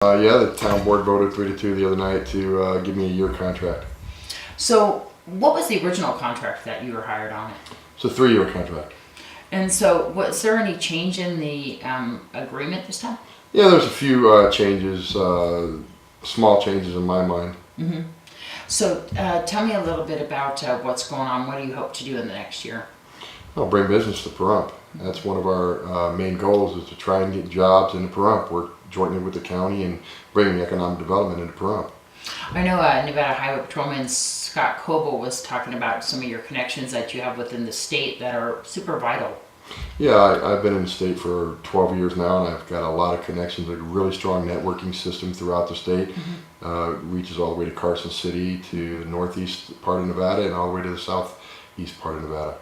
Yeah, the town board voted 3-2 the other night to give me a year contract. So what was the original contract that you were hired on? It's a 3-year contract. And so was there any change in the agreement this time? Yeah, there's a few changes, small changes in my mind. Mm-hmm. So tell me a little bit about what's going on. What do you hope to do in the next year? I'll bring business to Pahrump. That's one of our main goals, is to try and get jobs into Pahrump. Work jointly with the county and bringing economic development into Pahrump. I know Nevada Highway Patrolman Scott Coble was talking about some of your connections that you have within the state that are super vital. Yeah, I've been in the state for 12 years now, and I've got a lot of connections, a really strong networking system throughout the state. Mm-hmm. Reaches all the way to Carson City, to the northeast part of Nevada, and all the way to the southeast part of Nevada.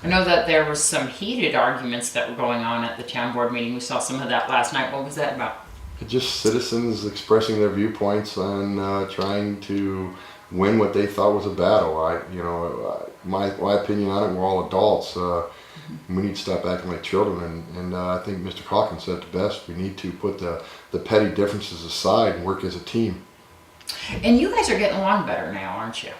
I know that there was some heated arguments that were going on at the town board meeting. We saw some of that last night. What was that about? Just citizens expressing their viewpoints on trying to win what they thought was a battle. My opinion on it, we're all adults. We need to stop acting like children, and I think Mr. Calkin said it best. We need to put the petty differences aside and work as a team. And you guys are getting along better now, aren't you?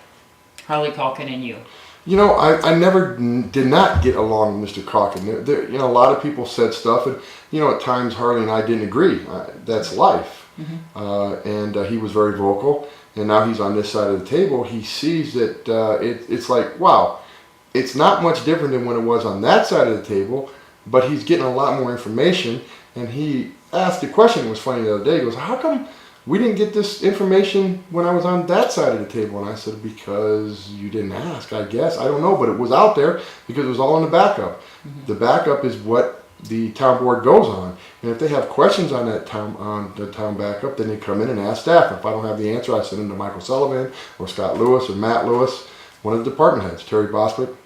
Harley Calkin and you. You know, I never did not get along with Mr. Calkin. A lot of people said stuff, and at times Harley and I didn't agree. That's life. Mm-hmm. And he was very vocal, and now he's on this side of the table. He sees that it's like, wow, it's not much different than when it was on that side of the table, but he's getting a lot more information. And he asked the question, it was funny the other day, he goes, how come we didn't get this information when I was on that side of the table? And I said, because you didn't ask, I guess. I don't know, but it was out there because it was all in the backup. Mm-hmm. The backup is what the town board goes on. And if they have questions on the town backup, then they come in and ask staff. If I don't have the answer, I send them to Michael Sullivan or Scott Lewis or Matt Lewis, one of the department heads, Terry Boswick.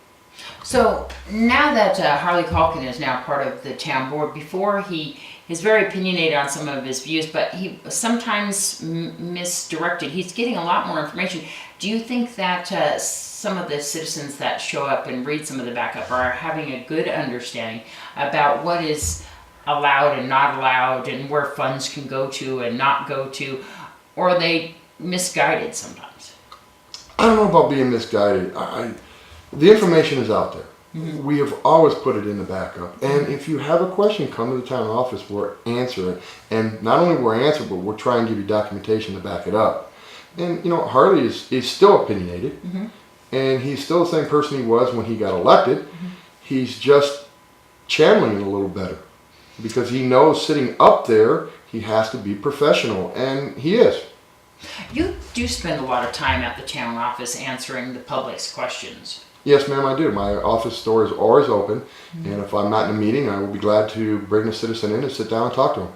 So now that Harley Calkin is now part of the town board, before he is very opinionated on some of his views, but he sometimes misdirected. He's getting a lot more information. Do you think that some of the citizens that show up and read some of the backup are having a good understanding about what is allowed and not allowed, and where funds can go to and not go to, or are they misguided sometimes? I don't know about being misguided. The information is out there. Mm-hmm. We have always put it in the backup. And if you have a question, come to the town office, we'll answer it. And not only will we answer, but we'll try and give you documentation to back it up. And, Harley is still opinionated. Mm-hmm. And he's still the same person he was when he got elected. Mm-hmm. He's just channeling it a little better. Because he knows sitting up there, he has to be professional. And he is. You do spend a lot of time at the town office answering the public's questions. Yes, ma'am, I do. My office door is always open, mm-hmm. and if I'm not in a meeting, I will be glad to bring a citizen in and sit down and talk to him.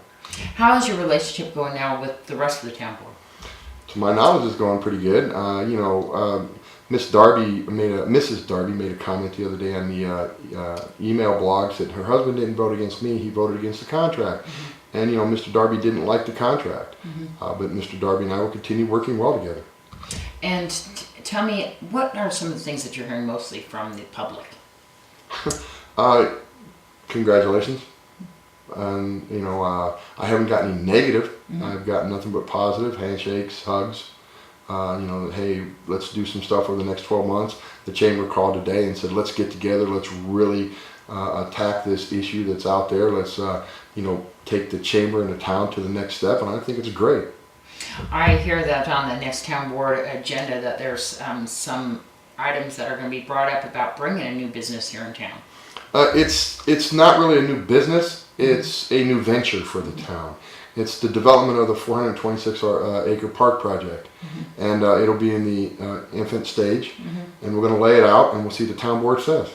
How is your relationship going now with the rest of the town board? To my knowledge, it's going pretty good. Mrs. Darby made a comment the other day on the email blogs that her husband didn't vote against me; he voted against the contract. Mm-hmm. And Mr. Darby didn't like the contract, mm-hmm. But Mr. Darby and I will continue working well together. And tell me, what are some of the things that you're hearing mostly from the public? Congratulations. I haven't gotten any negative. Mm-hmm. I've gotten nothing but positive, handshakes, hugs. Hey, let's do some stuff over the next 12 months. The chamber called today and said, let's get together. Let's really attack this issue that's out there. Let's, take the chamber and the town to the next step. And I think it's great. I hear that on the next town board agenda that there's some items that are going to be brought up about bringing a new business here in town. It's not really a new business. It's a new venture for the town. It's the development of the 426 acre park project. Mm-hmm. And it'll be in the infant stage. Mm-hmm. And we're going to lay it out and we'll see what the town board says.